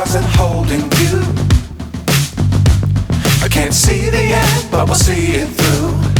stars and holding you. I can't see the end, but we'll see it through.